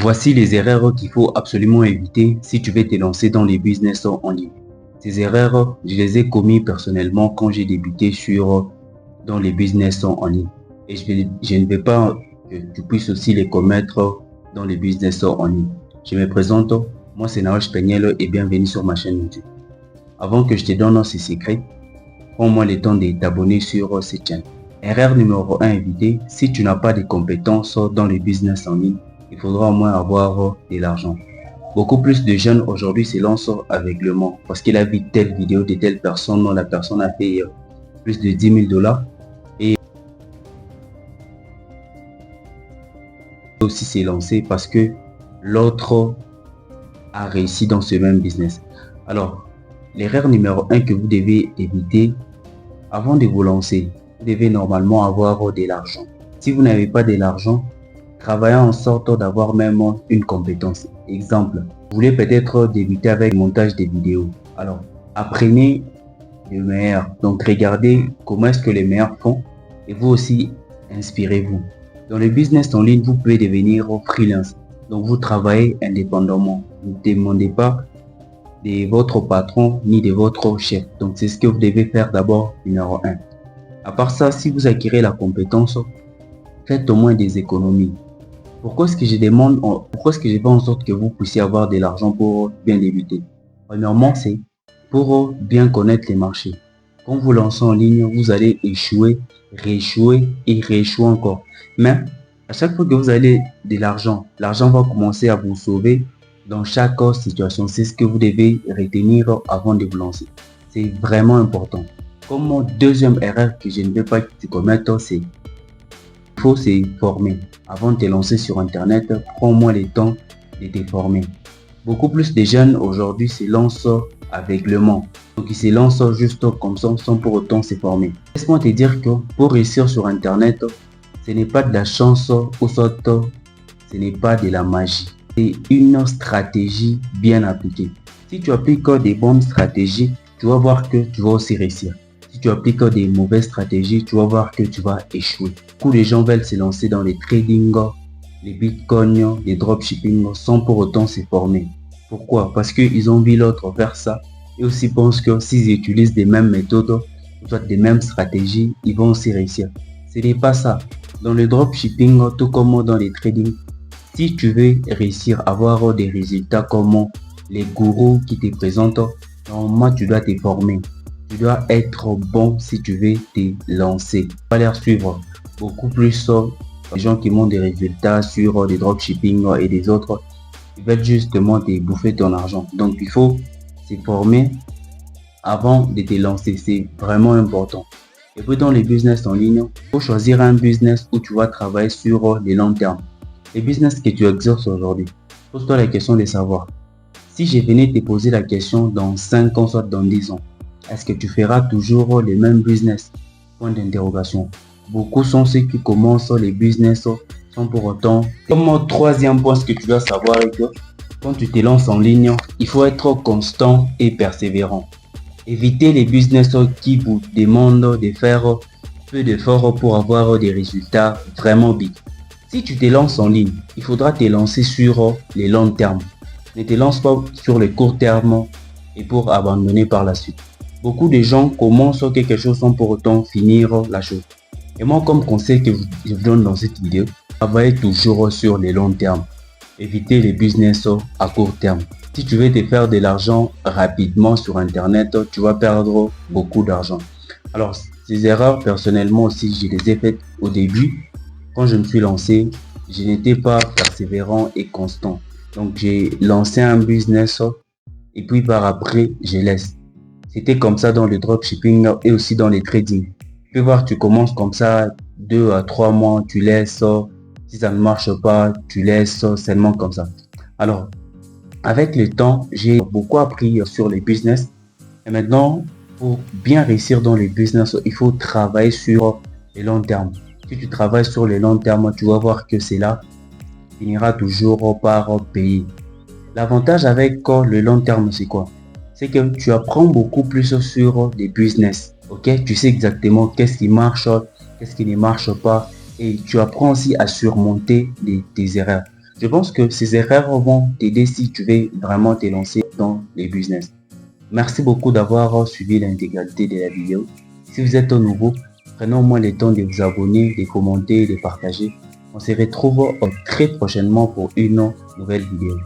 Voici les erreurs qu'il faut absolument éviter si tu veux te lancer dans les business en ligne. Ces erreurs, je les ai commises personnellement quand j'ai débuté dans les business en ligne. Et je ne vais pas que tu puisses aussi les commettre dans les business en ligne. Je me présente, moi c'est Naosh Peniel et bienvenue sur ma chaîne YouTube. Avant que je te donne ces secrets, prends-moi le temps de t'abonner sur cette chaîne. Erreur numéro 1 éviter, si tu n'as pas de compétences dans les business en ligne, il faudra au moins avoir de l'argent. Beaucoup plus de jeunes aujourd'hui se lancent aveuglément parce qu'il a vu telle vidéo de telle personne dont la personne a fait plus de 10 000 $ et aussi s'est lancé parce que l'autre a réussi dans ce même business. Alors, l'erreur numéro 1 que vous devez éviter avant de vous lancer, vous devez normalement avoir de l'argent. Si vous n'avez pas de l'argent, travaillez en sorte d'avoir même une compétence. Exemple, vous voulez peut-être débuter avec le montage des vidéos. Alors, apprenez le meilleur. Donc, regardez comment est-ce que les meilleurs font et vous aussi, inspirez-vous. Dans le business en ligne, vous pouvez devenir freelance. Donc, vous travaillez indépendamment. Vous ne demandez pas de votre patron ni de votre chef. Donc, c'est ce que vous devez faire d'abord, numéro 1. À part ça, si vous acquérez la compétence, faites au moins des économies. Pourquoi est-ce que je fais en sorte que vous puissiez avoir de l'argent pour bien débuter? Premièrement, c'est pour bien connaître les marchés. Quand vous lancez en ligne, vous allez échouer, rééchouer et rééchouer encore. Mais à chaque fois que vous avez de l'argent, l'argent va commencer à vous sauver dans chaque situation. C'est ce que vous devez retenir avant de vous lancer. C'est vraiment important. Comme deuxième erreur que je ne veux pas que tu commettes, c'est il faut se former. Avant de te lancer sur internet, prends-moi le temps de te former. Beaucoup plus de jeunes aujourd'hui se lancent aveuglément. Donc ils se lancent juste comme ça sans pour autant se former. Laisse-moi te dire que pour réussir sur internet, ce n'est pas de la chance ou soit ce n'est pas de la magie. C'est une stratégie bien appliquée. Si tu appliques des bonnes stratégies, tu vas voir que tu vas aussi réussir. Si tu appliques des mauvaises stratégies, tu vas voir que tu vas échouer. Beaucoup de gens veulent se lancer dans les trading, les bitcoins, les dropshipping sans pour autant se former. Pourquoi? Parce qu'ils ont vu l'autre faire ça et aussi pensent que s'ils utilisent des mêmes méthodes, soit des mêmes stratégies, ils vont aussi réussir. Ce n'est pas ça. Dans le dropshipping, tout comme dans les trading, si tu veux réussir à avoir des résultats comme les gourous qui te présentent, normalement tu dois te former. Tu dois être bon si tu veux te lancer. Tu vas les suivre beaucoup plus les gens qui montrent des résultats sur des dropshipping et des autres. Ils veulent justement te bouffer ton argent. Donc il faut se former avant de te lancer. C'est vraiment important. Et puis dans les business en ligne, il faut choisir un business où tu vas travailler sur les longs termes. Les business que tu exerces aujourd'hui, pose-toi la question de savoir. Si je venais te poser la question dans 5 ans, soit dans 10 ans, est-ce que tu feras toujours les mêmes business? Point d'interrogation. Beaucoup sont ceux qui commencent les business sans pour autant. Comme troisième point, ce que tu dois savoir est que quand tu te lances en ligne, il faut être constant et persévérant. Évitez les business qui vous demandent de faire peu d'efforts pour avoir des résultats vraiment big. Si tu te lances en ligne, il faudra te lancer sur les longs termes. Ne te lance pas sur les courts termes et pour abandonner par la suite. Beaucoup de gens commencent quelque chose sans pour autant finir la chose. Et moi, comme conseil que je vous donne dans cette vidéo, travaillez toujours sur les longs termes. Évitez les business à court terme. Si tu veux te faire de l'argent rapidement sur internet, tu vas perdre beaucoup d'argent. Alors, ces erreurs, personnellement aussi, je les ai faites au début. Quand je me suis lancé, je n'étais pas persévérant et constant. Donc, j'ai lancé un business et puis par après, je laisse. C'était comme ça dans le dropshipping et aussi dans les trading. Tu peux voir, tu commences comme ça, 2 à 3 mois, tu laisses. Si ça ne marche pas, tu laisses seulement comme ça. Alors, avec le temps, j'ai beaucoup appris sur les business. Et maintenant, pour bien réussir dans les business, il faut travailler sur les longs termes. Si tu travailles sur les longs termes, tu vas voir que c'est là, tu finiras toujours par payer. L'avantage avec le long terme, c'est quoi? C'est que tu apprends beaucoup plus sur des business. Ok, tu sais exactement qu'est-ce qui marche, qu'est-ce qui ne marche pas. Et tu apprends aussi à surmonter tes erreurs. Je pense que ces erreurs vont t'aider si tu veux vraiment te lancer dans les business. Merci beaucoup d'avoir suivi l'intégralité de la vidéo. Si vous êtes nouveau, prenez au moins le temps de vous abonner, de commenter, de partager. On se retrouve très prochainement pour une nouvelle vidéo.